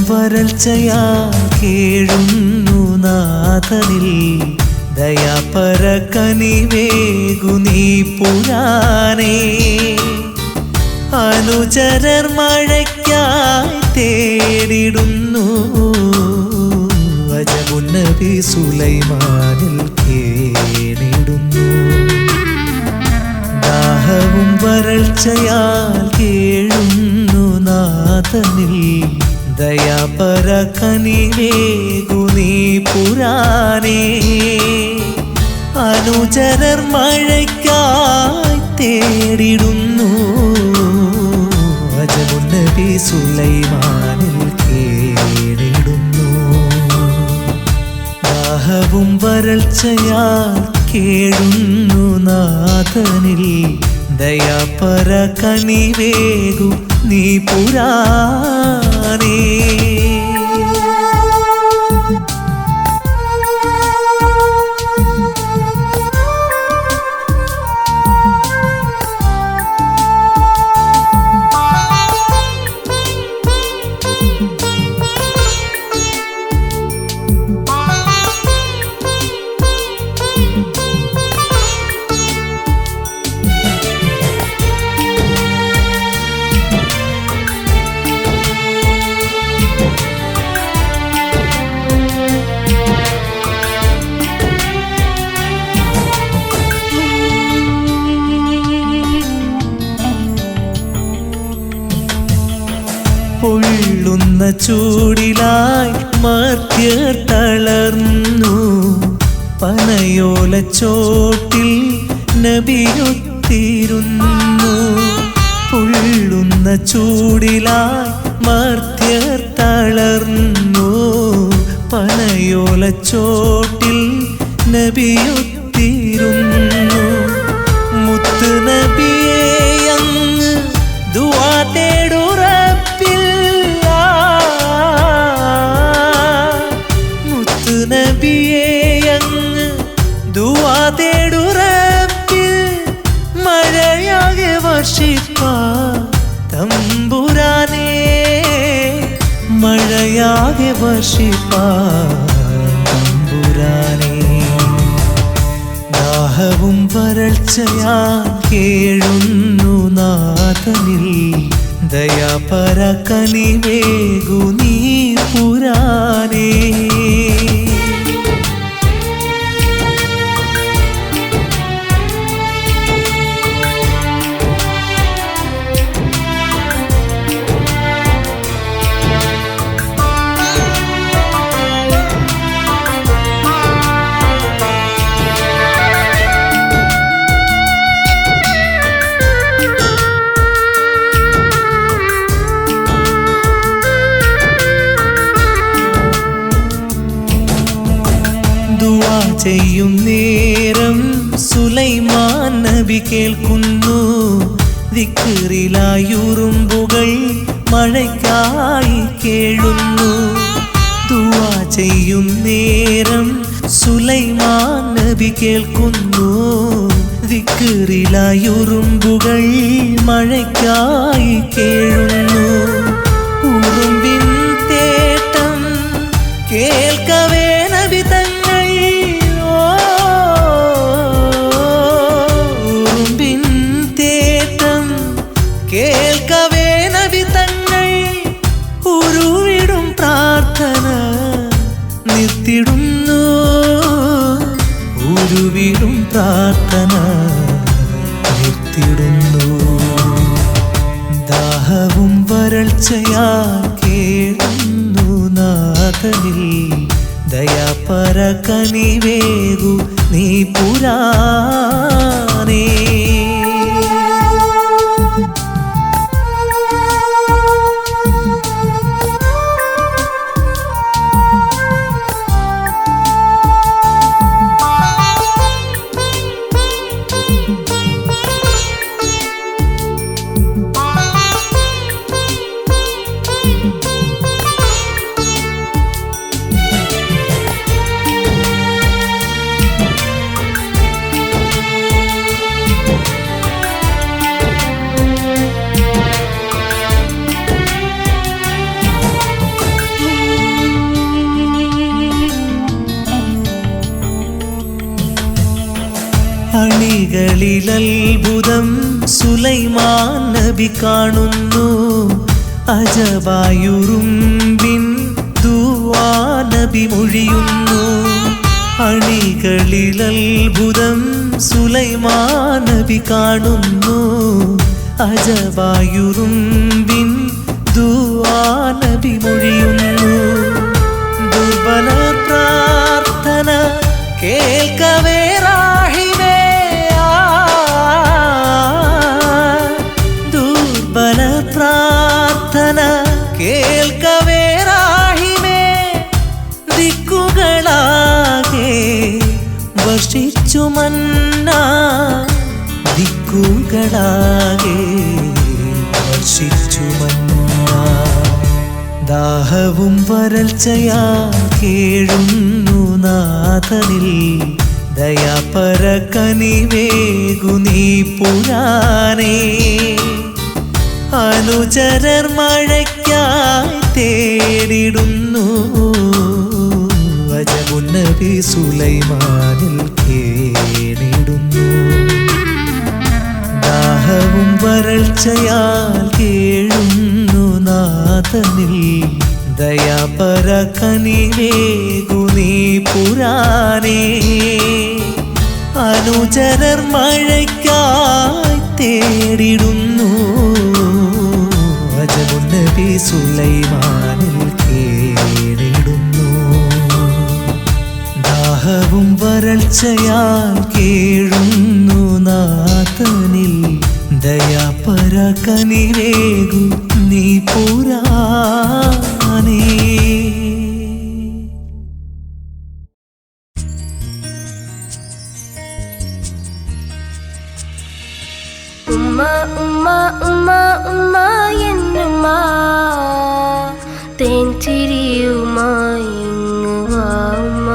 വരൾച്ചയാ കേഴുന്നു നാഥനിൽ ദയാപര കനിവേകു നീ പുരാനേ അനുചരർ മഴയ്ക്കായി തേടിടുന്നു അജമുന്നബി സുലൈമാനിൽ കേണിടുന്നു ദാഹവും വരൾച്ചയാൽ കേഴുന്നു നാഥനിൽ ദയാപര കനിവേകു നീ പുരാനേ അനുചരർ മഴയ്ക്കായി തേടിടുന്നു അജമുന്നബി സുലൈമാനിൽ കേണിടുന്നു ദാഹവും വരൾച്ചയാൽ കേഴുന്നു നാഥനിൽ ദയാപര കനിവേകു നീ പുരാനേ പൊള്ളുന്ന ചൂടിലായി മർത്യർ തളർന്നു പനയോലച്ചോട്ടിൽ നബിയൊത്തിരുന്നു പൊള്ളുന്ന ചൂടിലായി മർത്യർ തളർന്നു പനയോലച്ചോട്ടിൽ നബിയൊത്തിരുന്നു മുത്ത് നബിയെ അങ്ങ് ദുആ തേടുറ നബിയെ അങ്ങ് ദുആ തേടു റബ്ബിൽ മഴയാകെ വർഷിപ്പാൻ തമ്പുരാനേ മഴയാകെ വർഷിപ്പാൻ തമ്പുരാനേ ദാഹവും വരൾച്ചയാൽ കേഴുന്നു നാഥനിൽ ദയാപര കനിവേകു നീ പുരാനേ ചെയ്യും നേരം സുലൈമാൻ നബി കേൾക്കുന്നു ദിക്റിലായുറുമ്പുകൾ മഴയ്ക്കായി കേഴുന്നു ദുആ ചെയ്യും നേരം സുലൈമാൻ നബി കേൾക്കുന്നു ദിക്റിലായുറുമ്പുകൾ മഴയ്ക്കായി കേഴുന്നു ഉറുമ്പിൻ തേട്ടം കേൾക്കവേ നബി തങ്ങൾ കേൾക്കവേ നബി തങ്ങൾ ഉരുവിടും പ്രാർത്ഥന നിർത്തിടുന്നു ഉരുവിടും പ്രാർത്ഥന നിർത്തിടുന്നു ദാഹവും വരൾച്ചയാൽ കേഴുന്നു നാഥനിൽ ദയാപര കനിവേകു നീ പുരാനേ അണികളിലത്ഭുതം സുലൈമാൻ നബി കാണുന്നു. അജബായുറുമ്പിൻ ദുആ നബി മൊഴിയുന്നു. അണികളിലത്ഭുതം സുലൈമാൻ നബി കാണുന്നു. അജബായുറുമ്പിൻ ദുആ നബി മൊഴിയുന്നു. ദുർബല പ്രാർത്ഥന കേൾക്കവേ റാഹിമേ, ദുർബല പ്രാർത്ഥന കേൾക്കവേ റാഹിമേ. ദിക്കുകളാകെ വർഷിച്ചു മന്ന, ദിക്കുകളാകെ വർഷിച്ചു മന്ന. ദാഹവും വരൾച്ചയാ കേഴുന്നു നാഥനിൽ, ദയാപര കനിവേകു നീ പുരാനേ. അനുചരർ മഴയ്ക്കായി തേടിടുന്നു, അജമുന്നബി സുലൈമാനിൽ കേണിടുന്നു. ദാഹവും വരൾച്ചയാൽ കേഴുന്നു നാഥനിൽ, ദയാപര കനിവേകു നീ പുരാനേ. അനുചരർ മഴയ്ക്കായി തേടിടുന്നു, അജമുന്നബി സുലൈമാനിൽ കേണിടുന്നു. ദാഹവും വരൾച്ചയാൽ കേഴുന്നു നാഥനിൽ, ദയാപര കനിവേകു നീ പുരാനേ. ഉമ്മ ഉമ്മ ഉമ്മ ഉമ്മ എന്നുമ്മ, തേൻ ചിരിയുമായി ഇങ്ങുവാ ഉമ്മ.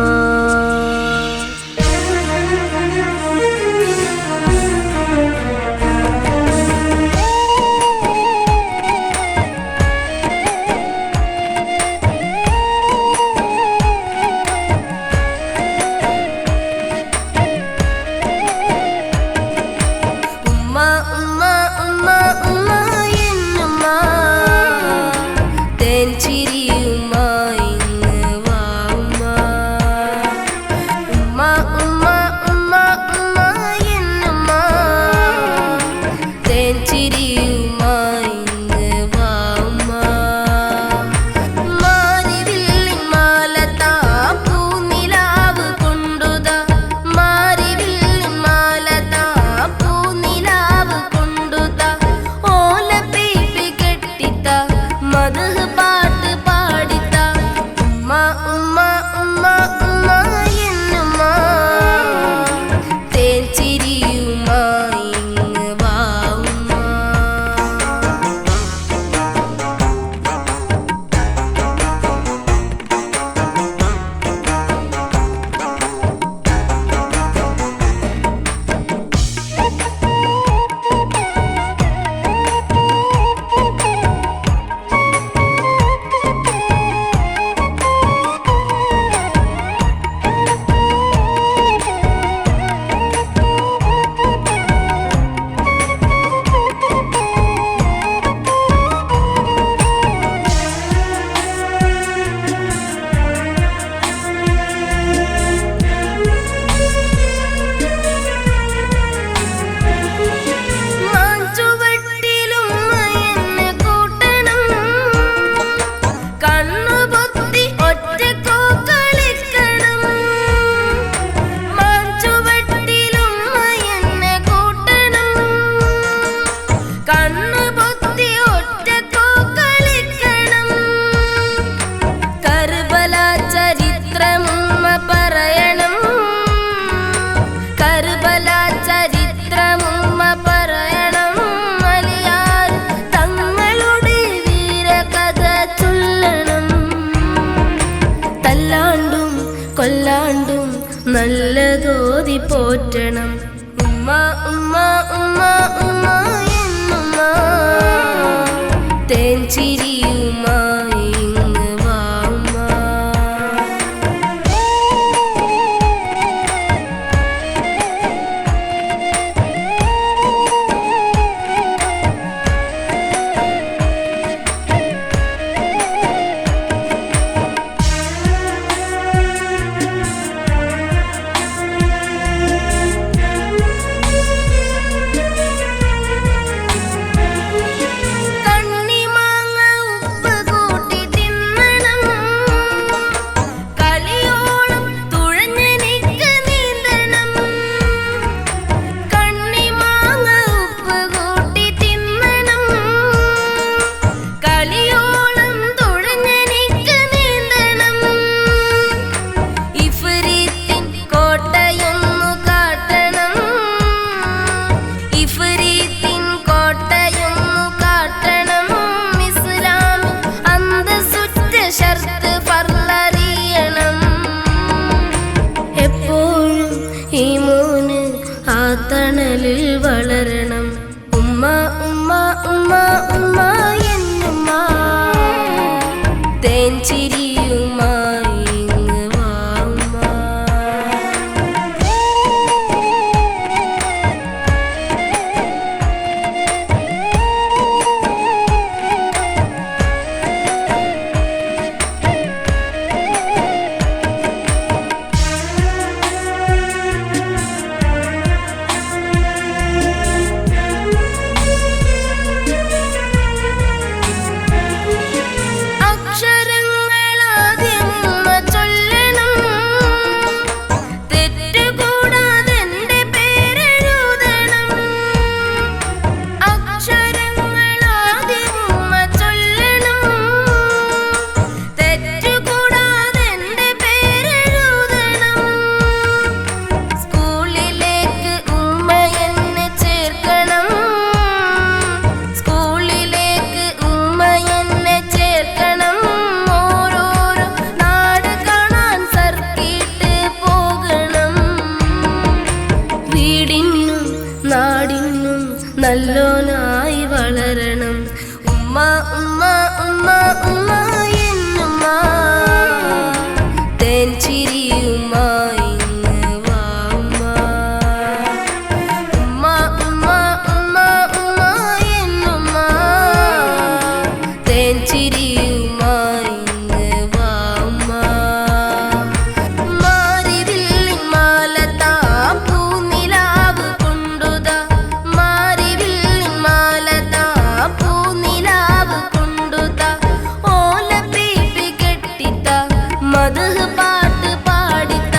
കൊല്ലാണ്ടും നല്ലതോതി പോറ്റണം. ഉമ്മ ഉമ്മ ഉമ്മ ഉമ്മ എന്നുമ്മ തേൻ ചിരിയുമായി ഇങ്ങ് വാ ഉമ്മ. ചിരിയുമായി ഇങ്ങ് വാ ഉമ്മ. നല്ലോനായി വളരണം ഉമ്മ ഉമ്മ ഉമ്മ ഉമ്മ എന്നുമ്മ. തേൻ ചിരിയുമായി ഇങ്ങ് വാ ഉമ്മ. ഉമ്മ ഉമ്മ ഉമ്മ ഉമ്മ എന്നുമ്മ. തേൻ ചിരിയുമായി ഇങ്ങ് വാ ഉമ്മ. മാറിവില്ലിൻ മാലതാ പൂനിലാവ് കൊണ്ടുതാ. മധു പാട്ട് പാടിത്ത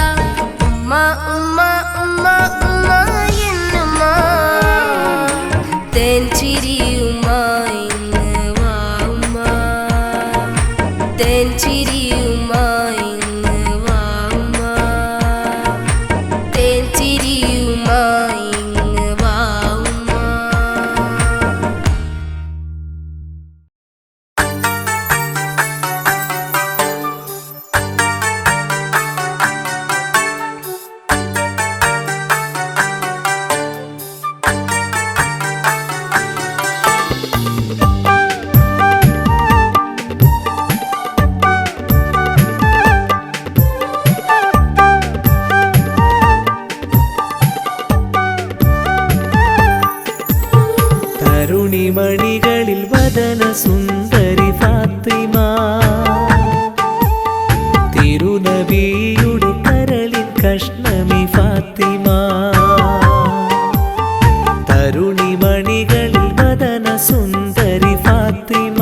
ഉമ്മ ഉമ്മ ഉമ്മ ഉമ്മ എന്നുമ്മ. തേൻ ചിരിയുമായി ഇങ്ങ് വാ ഉമ്മ. തേൻ ചിരിയുമായി ഇങ്ങ് വാ ഉമ്മ. തേൻ ചിരിയുമായി ഇങ്ങ് വാ ഉമ്മ. തരുണിമണികളിൽ വദന സുന്ദരി ഫാത്തിമ, തിരുനബിയുടെ കരളിൻ കഷ്ണമി ഫാത്തിമ. തരുണിമണികളിൽ വദന സുന്ദരി ഫാത്തിമ,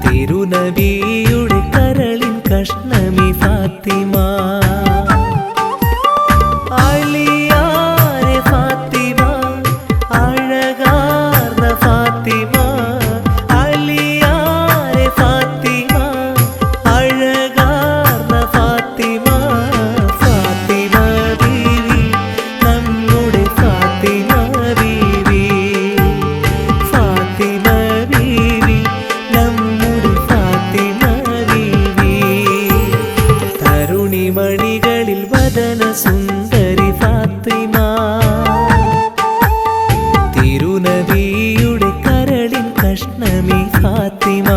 തിരുനബിയുടെ കരളിൻ കഷ്ണമി ഫാത്തിമ. മണികളിൽ വദന സുന്ദരി ഫാത്തിമ, തിരുനബിയുടെ കരളിൻ കഷ്ണമി ഫാത്തിമ.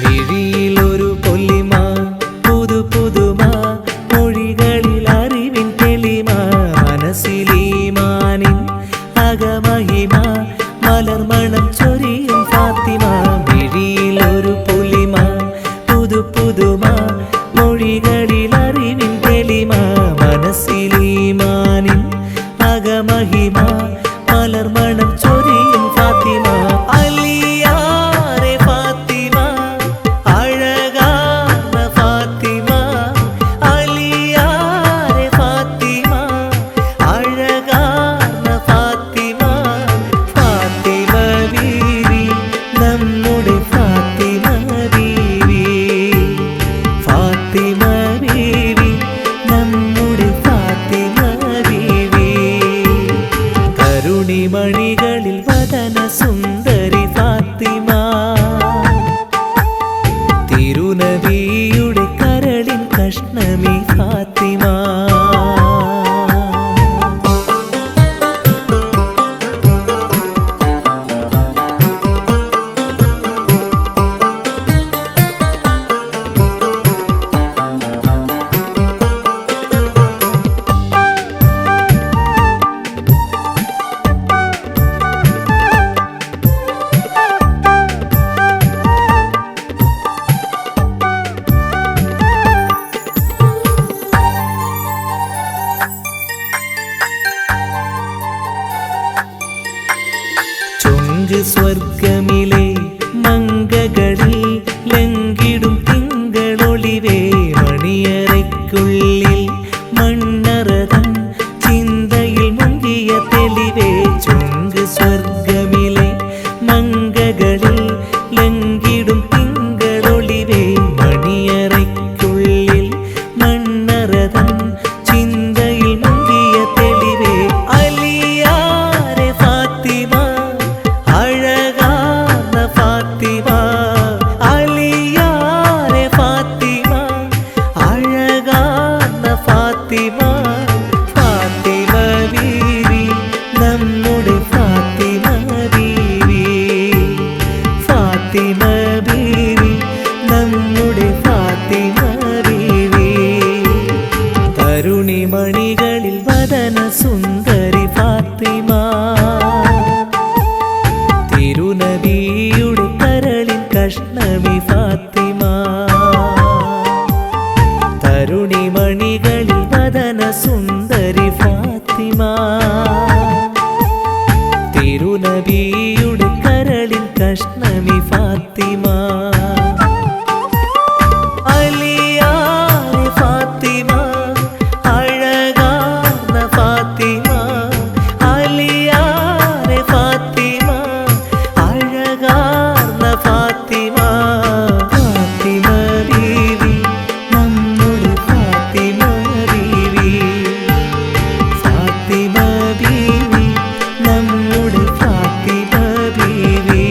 മിഴിയിലൊരു പൊലിമ, പുതു പുതുമ, മൊഴികളിൽ അറിവിൻ തെളിമ, മനസ്സിലീമാനിൻ അകമഹിമ, മലർമണം ചൊരിയും ഫാത്തിമ. മിഴിയിലൊരു പൊലിമ, പുതു പുതുമ, മൊഴികളിൽ അറിവിൻ തെളിമ, മനസ്സിലീമാനിൻ അകമഹിമ, മലർമണം ചൊരിയും ഫാത്തിമ. അലിയാരെ ഫാത്തിമ, അഴകാർന്ന ഫാത്തിമ, അലിയാരെ ഫാത്തിമ, അഴകാർന്ന ഫാത്തിമ, തരുണിമണികളിൽ വദന സുന്ദരി ഫാത്തിമ തിരുനബിയുടെ കരളിൻ കഷ്ണമി ഫാത്തിമ സ്വർഗമിലെ മങ്കകളിൽ ലംഘിടും തിങ്കളൊളിവേ മണിയറയ്ക്കുള്ളിൽ മണ്ണറതൻ ചിന്തയിൽ മുങ്ങിയ തെളിവേ ചുങ്ക് സ്വർഗമിലെ മങ്കകളിൽ ലംഘിടും തിങ്കളൊളിവേ മണിയറയ്ക്കുള്ളിൽ മണ്ണറതൻ ചിന്തയിൽ മുങ്ങിയ തെളിവേ അലിയാരെ ഫാത്തിമ ഫാത്തിമ ബീവി നമ്മുടെ ഫാത്തിമ ബീവി ഫാത്തിമ ബീവി നമ്മുടെ ഫാത്തിമ ബീവി തരുണിമണികളിൽ വദന സുന്ദരി ഫാത്തിമ തിരുനബിയുടെ കരളിൻ കഷ്ണമി ഫാത്തിമ തരുണിമണികളിൽ വദന സുന്ദരി ഫാത്തിമ തിരുനബിയുടെ കരളിൻ കഷ്ണമി ഫാത്തിമ അലിയാരെ ഫാത്തിമ അഴകാർന്ന ഫാത്തിമ അലിയാരെ ഫാത്തിമ അഴകാർന്ന ഫാത്തിമ ഫാത്തിമ ബീവി നമ്മുടെ ഫാത്തിമ ബീവി ഫാത്തിമ ബീവി നമ്മുടെ ഫാത്തിമ ബീവി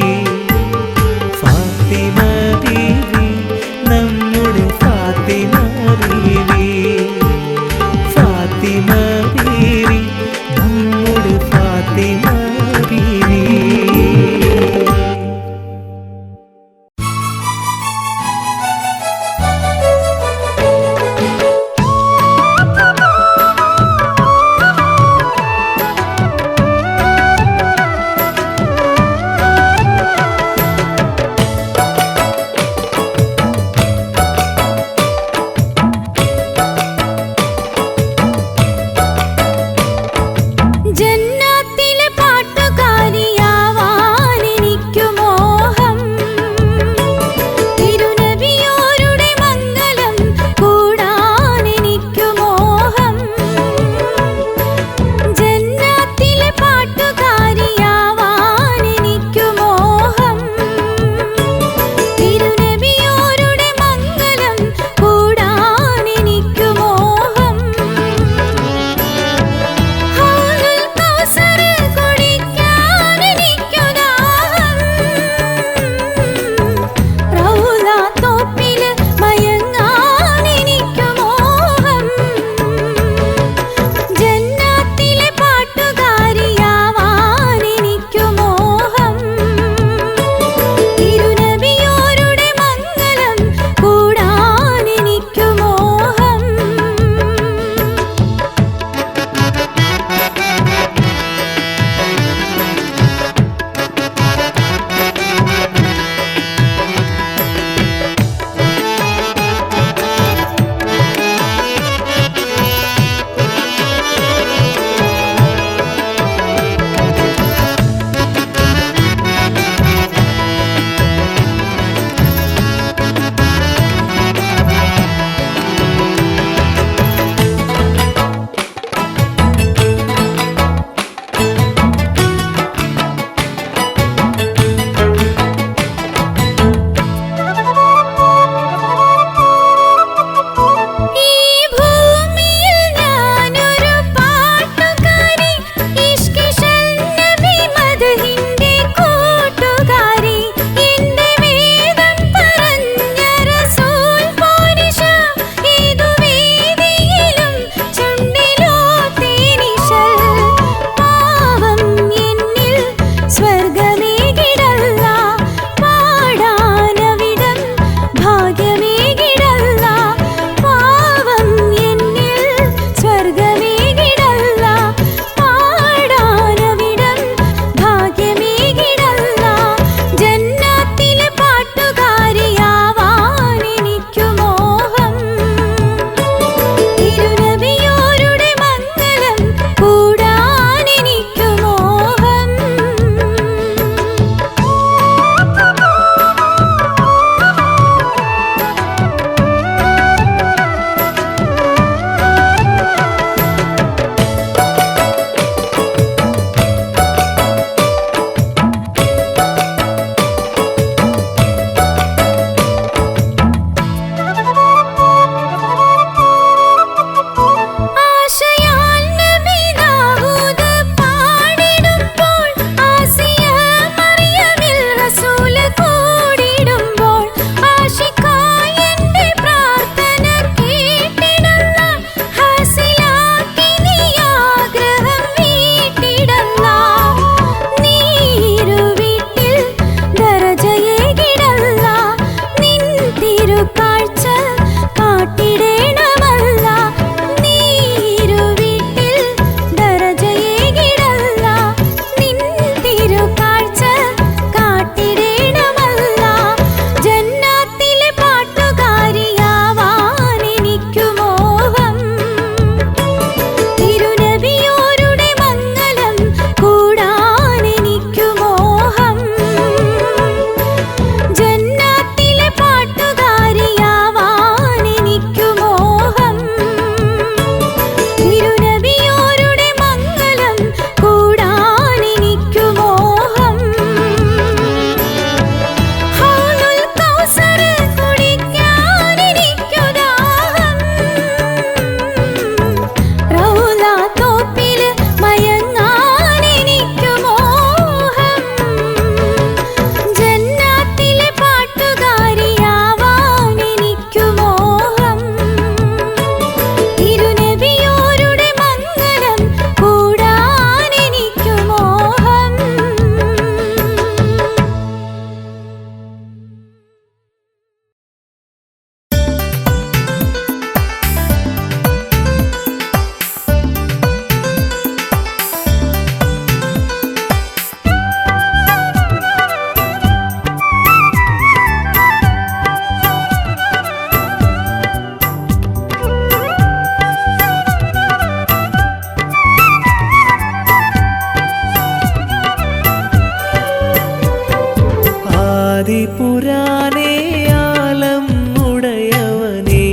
ആദിപുരാനേ ആലം ഉടയവനേ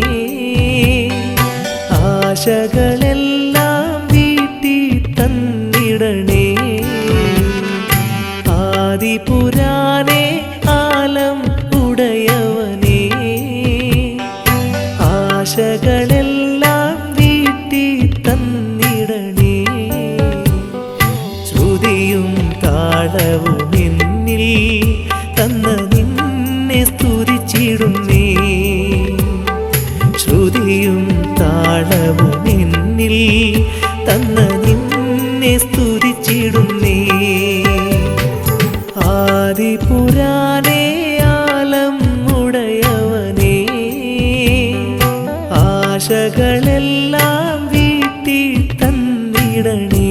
ആശകളെല്ലാം വീട്ടി തന്നിടണേ ആദിപുരാനേ ആലം ഉടയവനേ ആശകളെല്ലാം വീട്ടി തന്നിടണേ ശ്രുതിയും താളവും എന്നിൽ തന്ന നിന്നെ സ്തുതിച്ചിടുന്നേ ശ്രുതിയും താളവും എന്നിൽ തന്ന നിന്നെ സ്തുതിച്ചിടുന്നേ ആദിപുരാനേ ആലം ഉടയവനേ ആശകളെല്ലാം വീട്ടി തന്നിടണേ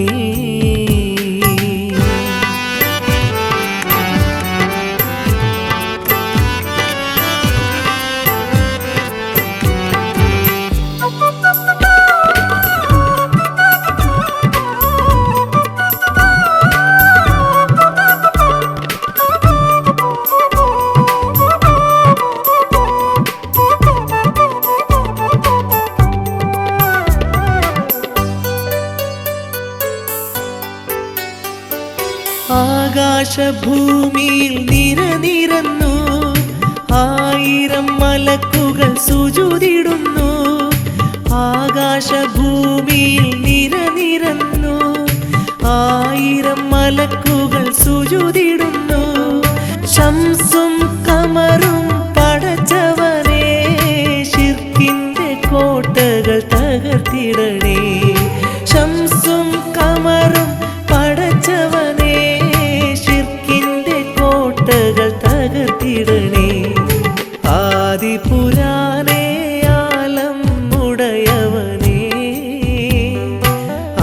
ആകാശഭൂമിയിൽ നിരനിരന്നു ആയിരം മലക്കുകൾ സുജൂദിടുന്നു ആകാശഭൂമിയിൽ നിരനിരന്നു ആയിരം മലക്കുകൾ സുജൂദിടുന്നു ശംസും കമറും പടച്ചവനേ ശിർക്കിന്റെ കോട്ടകൾ തകർത്തിടണേ ശംസും കമറും പടച്ചവനേ ശിർക്കിന്റെ കോട്ടകൾ തകർത്തിടണേ ആദിപുരാനേ ആലം ഉടയവനേ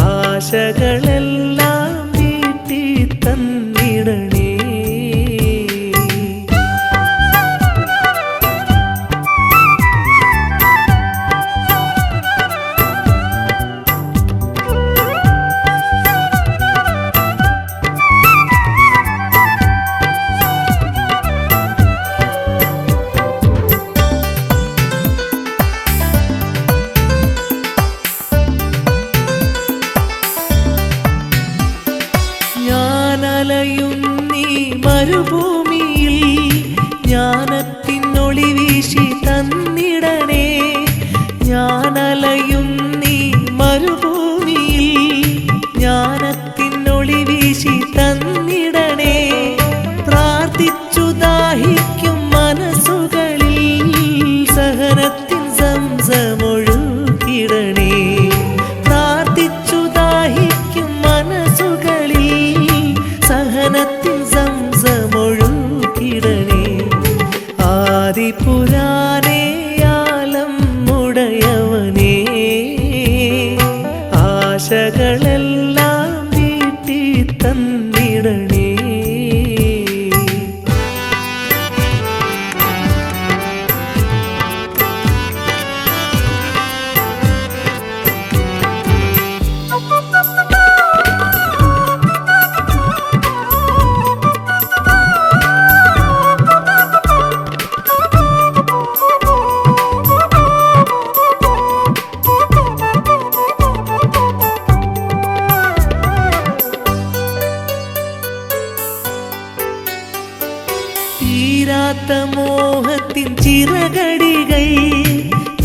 ആശകളെല്ലാം വീട്ടി തന്നിടണേ ഞാനലയുന്നീ മരുഭൂമിയിൽ ജ്ഞാനത്തിനൊളി വീശി തന്നിടണേ ഞാനലയുന്നീ മരുഭൂമിയിൽ ജ്ഞാനത്തിനൊളി വീശി തന്നിടണേ പ്രാർത്ഥിച്ചു ദാഹിക്കും മനസ്സുകളിൽ സഹനത്തിൻ സംസമൊഴുകിടണേ പ്രാർത്ഥിച്ചു ദാഹിക്കും മനസ്സുകളിൽ സഹനത്തിൻ സംസമൊഴുകിടണേ ആദിപുരാനേ ആലം ഉടയവനേ ആശകളെല്ലാം വീട്ടി തന്നിടണേ തീരാത്ത മോഹത്തിൻ ചിറകടികൾ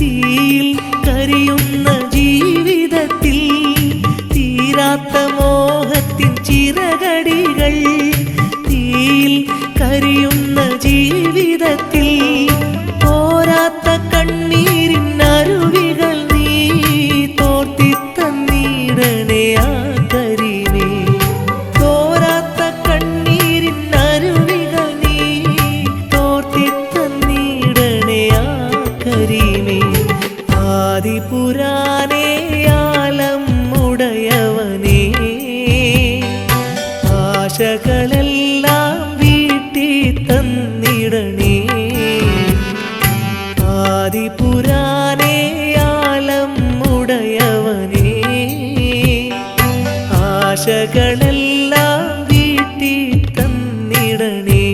തീയിൽ കരിയുന്ന ജീവിതത്തിൽ തീരാത്ത മോഹത്തിൻ ചിറകടികൾ തീയിൽ കരിയുന്ന ജീവിതത്തിൽ പോരാത്ത കണ്ണീരിൻ അരുവികൾ നീ തോർത്തി തന്നിടണേ ആ കരീമേ തോരാത്ത കണ്ണീരിൻ അരുവികൾ നീ തോർത്തി തന്നിടണേ ആ കരീമേ ആദിപുരാനേ ആലം ഉടയവനേ ആശകളെല്ലാം വീട്ടി തന്നിടണേ ആദിപുരാനേ ആലം ഉടയവനേ ആശകളെല്ലാം വീട്ടി തന്നിടണേ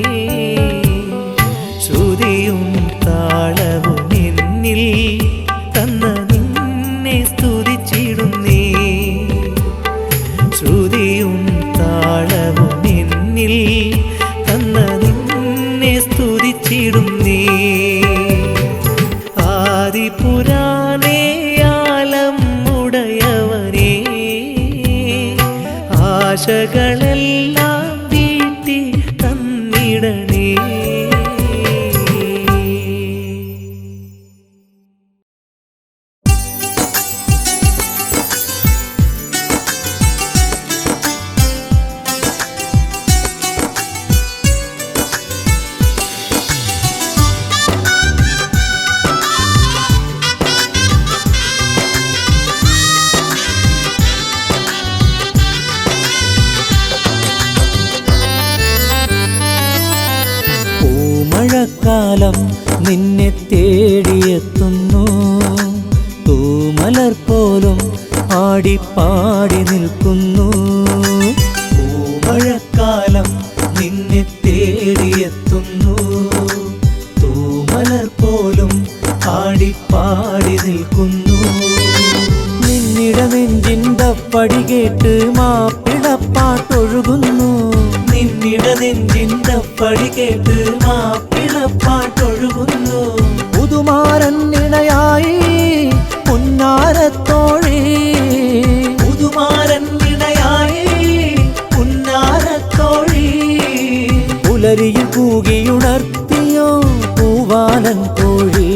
ജീവിച്ചിടും നീ. ആദിപുരാനേ ആലം ഉടയവനേ, ആശകളെല്ലാം വീട്ടി തന്നിടണേ. മഴക്കാലം നിന്നെ തേടിയെത്തുന്നു, തൂമലർ പോലും ആടിപ്പാടി നിൽക്കുന്നു. പൂമഴക്കാലം നിന്നെ തേടിയെത്തുന്നു, തൂമലർ പോലും ആടിപ്പാടി നിൽക്കുന്നു. നിന്നിട നെഞ്ചിന്തപ്പടി കേട്ട് മാപ്പിളപ്പാട്ടൊഴുകുന്നു, നിന്നിട നെഞ്ചിന്തപ്പടി കേട്ട് മാപ്പിളപ്പാട്ടൊഴുകുന്നു. പുതുമാരൻ ഇണയായി പുന്നാരത്തോഴി, പുതുമാരൻ ഇണയായി പുന്നാരത്തോഴി. പുലരിയിൽ കൂകിയുണർത്തിയോ പൂവാലൻ കോഴി,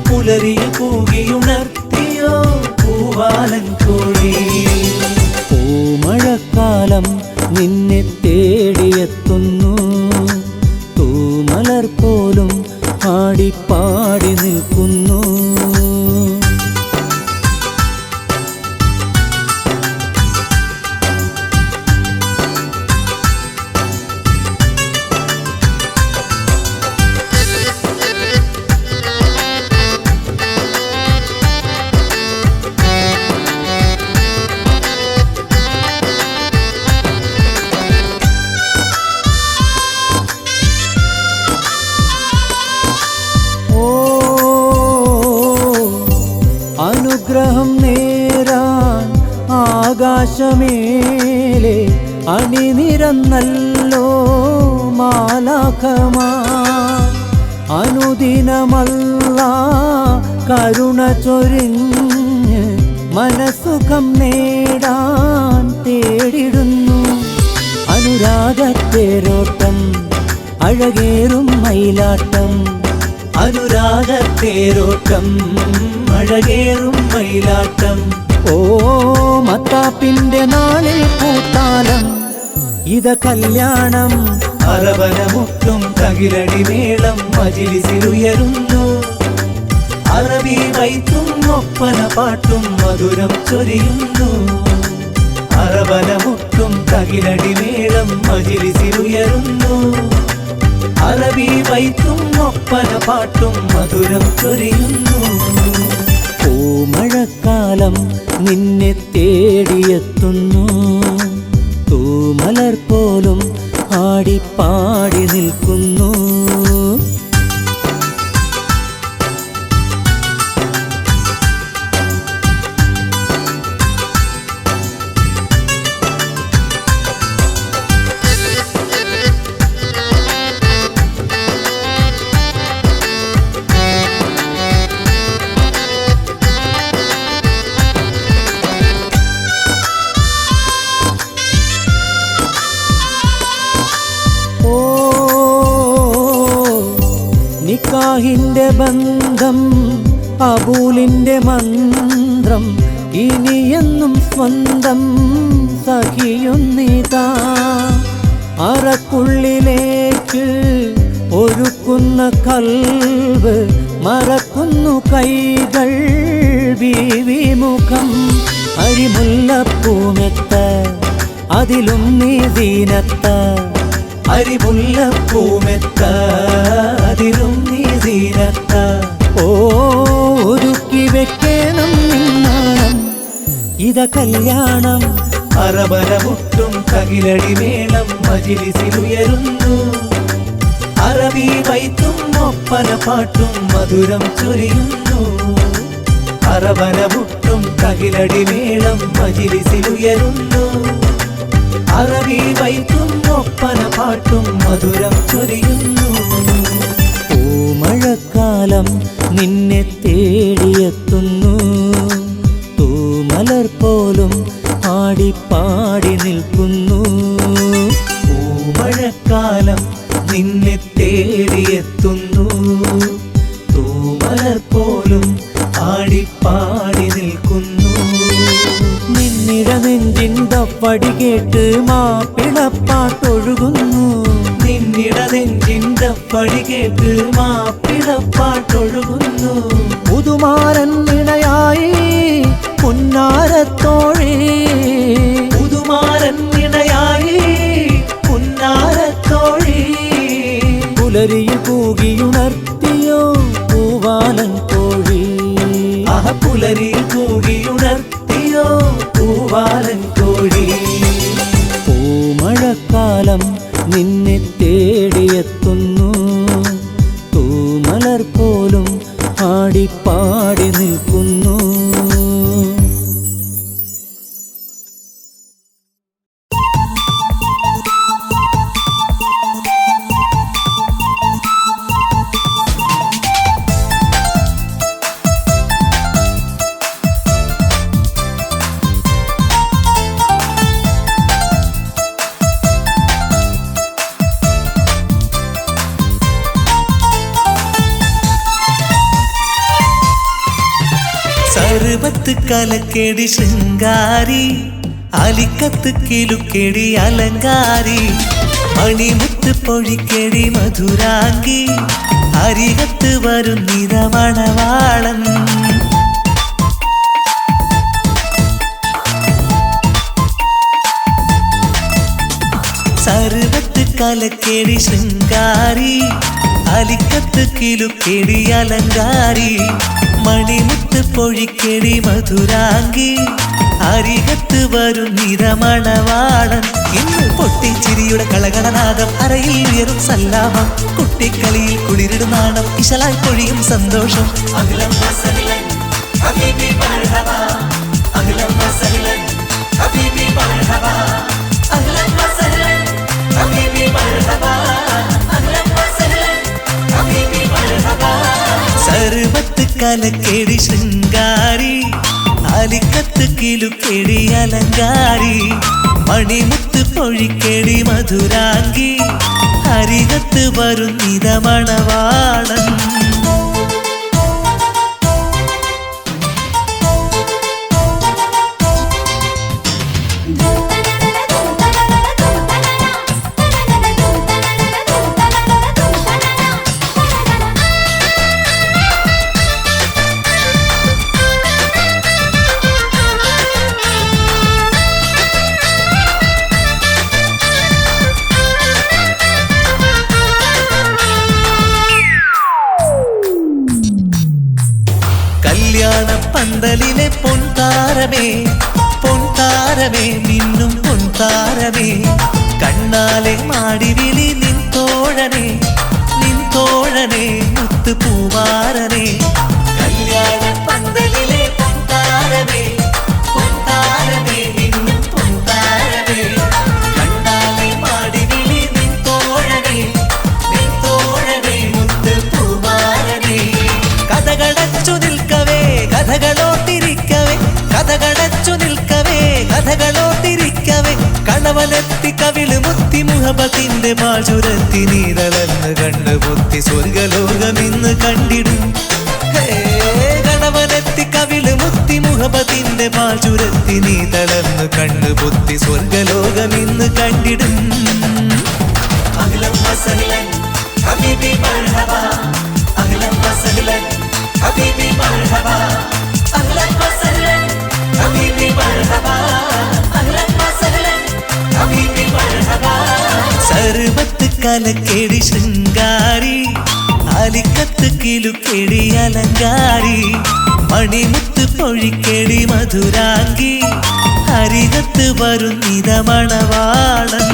പുലരിയിൽ കൂകിയുണർത്തിയോ പൂവാലൻ കോഴി. പൂമഴക്കാലം നിന്നെ തേടിയെത്തുന്നു, തൂമലർ പോലും ആടിപ്പാടി നിൽക്കുന്നു. അനുഗ്രഹം നേരാൻ ആകാശമേലെ അണിനിരന്നല്ലോ മാലാഖമാർ. അനുദിനമല്ലാഹ് കരുണ ചൊരിഞ്ഞ് മനസ്സുഖം നേടാൻ തേടിടുന്നു. അനുരാഗത്തേരോട്ടം അഴകേറും മയിലാട്ടം, അനുരാഗത്തേരോട്ടം അഴകേറും മയിലാട്ടം. ഓ മത്താപ്പിന്റെ നാളിൽ പൂത്താലം ഇത കല്യാണം, അറവനമുട്ടും തകിലടി മേളം മജിലിസിലുയരുന്നു. അറബി വൈത്തും ഒപ്പന പാട്ടും മധുരം ചൊരിയുന്നു. അറവനമുട്ടും തകിലടി മേളം മജിലിസിലുയരുന്നു. അറബി വൈത്തും ഒപ്പന പാട്ടും മധുരം ചൊരിയുന്നു. പൂമഴക്കാലം നിന്നെ തേടിയെത്തുന്നു, തൂമലർ പോലും ആടിപ്പാടി നിൽക്കുന്നു. നിക്കാഹിന്റെ ബന്ധം അബൂലിന്റെ മന്ത്രം ഇനിയെന്നും സ്വന്തം സഖിയുന്നിതാ. അറക്കുള്ളിലേക്ക് ഒരുക്കുന്ന കൽബ് മറക്കുന്നു കൈകൾ ബീവിമുഖം. അരിമുല്ലപ്പൂമെത്ത അതിലും നീ ദീനത്ത, അരിമുല്ലപ്പൂമെത്ത അതിലും നീ ദീനത്ത. ഓ ഒരുക്കി വെക്കണം നിന്നാണം ഇത കല്യാണം, അറബനമുട്ടും തകിലടി മേളം മജിലിസിലുയരുന്നു. അറബി വൈത്തും ഒപ്പന പാട്ടും മധുരം ചൊരിയുന്നു. അറബനമുട്ടും തകിലടി മേളം മജിലിസിലുയരുന്നു. അറബി വൈത്തും ഒപ്പന പാട്ടും മധുരം ചൊരിയുന്നു. നിന്നെ തേടിയെത്തുന്നു. തൂമലർ പോലും ആടിപ്പാടി നിൽക്കുന്നു. പൂമഴക്കാലം നിന്നെ തേടിയെത്തുന്നു. തൂമലർ പോലും ആടിപ്പാടി നിൽക്കുന്നു. നിന്നിട നെഞ്ചിൻ്റെ പടി കേട്ട് മാപ്പിളപ്പാട്ടൊഴുകുന്നു. നിന്നിട നെഞ്ചിൻ്റെ പടി കേട്ട് മാപ്പിളപ്പാട്ടൊഴുകുന്നു. പുതുമാരൻ ഇണയായി പുന്നാരത്തോഴി. പുതുമാരൻ ഇണയായി പുന്നാരത്തോഴി. പുലരിയിൽ കൂകിയുണർത്തിയോ പൂവാലൻ കോഴി. പുലരിയിൽ കൂകിയുണർത്തിയോ പൂവാലൻ കോഴി. പൂമഴക്കാലം നിന്നെ തേടിയെത്തുന്നു. തൂമലർ പോലും ആടിപ്പാടി നിൽക്കുന്നു. സർവത്ത് കലക്കേടി ശൃംഗാരി. അലിക്കത്ത് കിലുക്കേടി അലങ്കാരി. മണിമുത്ത് പൊഴിക്കേടി മധുരാംഗി. അരികത്ത് വരുന്നിത മണവാളൻ. സർവത്ത് കലക്കേടി ശൃംഗാരി. അലിക്കത്ത് കിലുക്കേടി അലങ്കാരി. മണിമുത്ത് പൊഴിക്കേടി മധുരാംഗി. അരികത്ത് വരുന്നിത മണവാളൻ. ഇന്ന് പൊട്ടിച്ചിരിയുടെ കളകളനാദം. അരയിൽ ഉയരും സല്ലാപം. കുട്ടിക്കളിയിൽ കുളിരിടും നാണം. ഇശലായി പൊഴിയും സന്തോഷം. അഖിലം വസഹ്ലൻ ഹബീബി മർഹബാ. അഖിലം വസഹ്ലൻ ഹബീബി മർഹബാ. അഖിലം വസഹ്ലൻ ഹബീബി മർഹബാ. അഖിലം വസഹ്ലൻ ഹബീബി മർഹബാ. സർവത്ത് കലക്കേടി ശൃംഗാരി. അലിക്കത്ത് കിലുക്കേടി അലങ്കാരി. മണിമുത്ത് പൊഴിക്കേടി മധുരാംഗി. അരികത്ത് വരുന്നിത മണവാളൻ. പന്തലിലെ പൊൻതാരമേ പൊൻതാരമേ മിന്നും പൊൻതാരമേ. കണ്ണാലെ മാടിവിളി നിൻ തോഴനെ നിൻ തോഴനെ മുത്ത് പൂവാരനെ. കല്യാണ പന്തലിലെ പൊൻതാരമേ പൊൻതാരമേ മിന്നും പൊൻതാരമേ. കണ്ണാലെ മാടിവിളി നിൻ തോഴനെ നിൻ തോഴനെ മുത്ത് പൂവാരനെ. കഥകളച്ചു നിൽക്കവേ കഥകളോട്ടിരിക്കവേ. കഥകളച്ചു നിൽക്കവേ കഥകളോട്ടിരിക്കവേ. കണവനെത്തി കവിള് മുത്തി മുഹബത്തിന്റെ മാചുരത്തി നീതളന്ന് കണ്ണ് പൊത്തി സ്വർഗലോകമിന്ന് കണ്ടിടും. കണവനെത്തി കവിള് മുത്തി മുഹബത്തിന്റെ മാചുരത്തി നീതളന്ന് കണ്ണ് പൊത്തി സ്വർഗലോകമിന്ന് കണ്ടിടും. അഖിലം വസഹ്ലൻ ഹബീബി മർഹബാ. അഖിലം വസഹ്ലൻ ഹബീബി മർഹബാ. അഹ്ലൻ വസഹ്ലൻ ഹബീബി മർഹബാ. അഹ്ലൻ വസഹ്ലൻ ഹബീബി മർഹബാ. സർവത്ത് കലക്കേടി ശൃംഗാരി. അലിക്കത്ത് കിലുക്കേടി അലങ്കാരി. മണിമുത്ത് പൊഴിക്കേടി മധുരാംഗി. അരികത്ത് വരുന്നിത മണവാളൻ.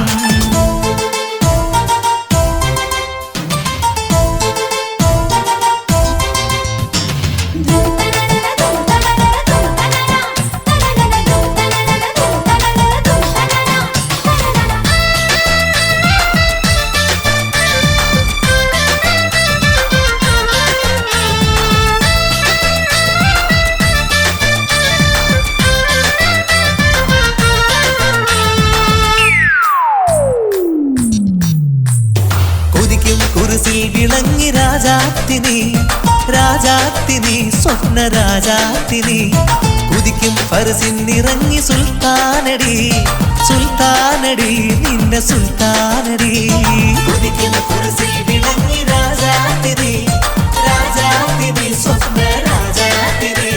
കുരിശിൽ വിളങ്ങി രാജാത്തിനി രാജാത്തിനി സ്വപ്ന രാജാത്തിനി കുതിക്കും ഫർസിനിറങ്ങി സുൽത്താനടി സുൽത്താനടി നിന്റെ സുൽത്താനടി കുതിക്കുന്ന കുരിശിൽ വിളങ്ങി രാജാത്തിനി രാജാത്തിനി സ്വപ്ന രാജാത്തിനി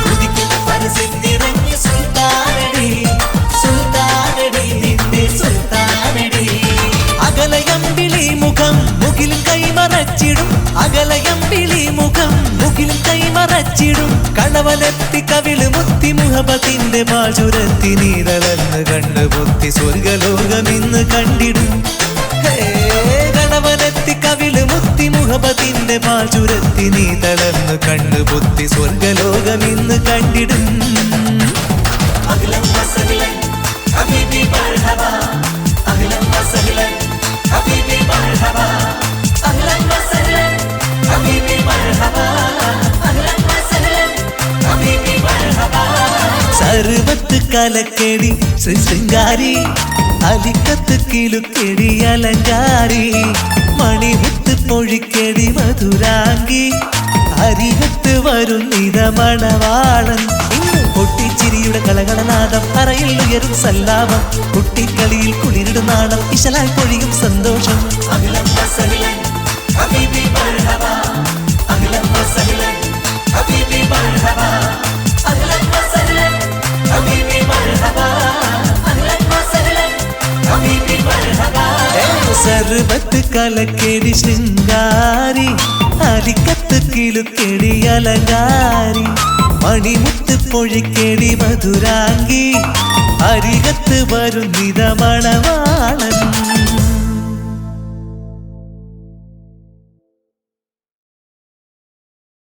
കുതിക്കും ഫർസിനിറങ്ങി സുൽത്താനടി സുൽത്താനടി നിന്റെ സുൽത്താനടി അകലയമ്പിളി മുഖം മുകിലും കൈമറച്ചിടും അകലയമ്പിളി മുഖം മുകിലും കൈമറച്ചിടും കണവനെത്തി കവിള് മുത്തി മുഹബത്തിന്റെ മാചുരത്തി നീതളന്ന് കണ്ണ് പൊത്തി സ്വർഗലോകം ഇന്ന് കണ്ടിടും കണവനെത്തി കവിള് മുത്തി മുഹബത്തിന്റെ മാചുരത്തി നീതളന്ന് കണ്ണ് പൊത്തി സ്വർഗലോകം ഇന്ന് കണ്ടിടും അഖിലം വസഹ്ലൻ ഹബീബി മർഹബാ അഖിലം വസഹ്ലൻ ഹബീബി മർഹബാ അഹ്ലൻ വസഹ്ലൻ ഹബീബി മർഹബാ അഹ്ലൻ വസഹ്ലൻ ഹബീബി മർഹബാ സർവത്ത് കലക്കേടി ശൃംഗാരി അലിക്കത്ത് കിലുക്കേടി അലങ്കാരി മണിമുത്ത് പൊഴിക്കേടി മധുരാംഗി അരികത്ത് വരുന്നിത മണവാളൻ ഇന്ന് പൊട്ടിച്ചിരിയുടെ കളകളനാദം അറയിൽ ഉയരും സല്ലാപം കുട്ടിക്കളിയിൽ കുളിരിടും നാണം ഇശലായി പൊഴിയും സന്തോഷം അഖിലം വസഹ്ലൻ ഹബീബി മർഹബാ അഖിലം വസഹ്ലൻ ഹബീബി മർഹബാ അഖിലം വസഹ്ലൻ ഹബീബി മർഹബാ അഖിലം വസഹ്ലൻ ഹബീബി മർഹബാ സർവത്ത് കലക്കേടി ശൃംഗാരി അലിക്കത്ത് കിലുക്കേടി അലങ്കാരി മണിമുത്ത് പൊഴിക്കേടി മധുരാംഗി അരികത്ത് വരുന്നിത മണവാളൻ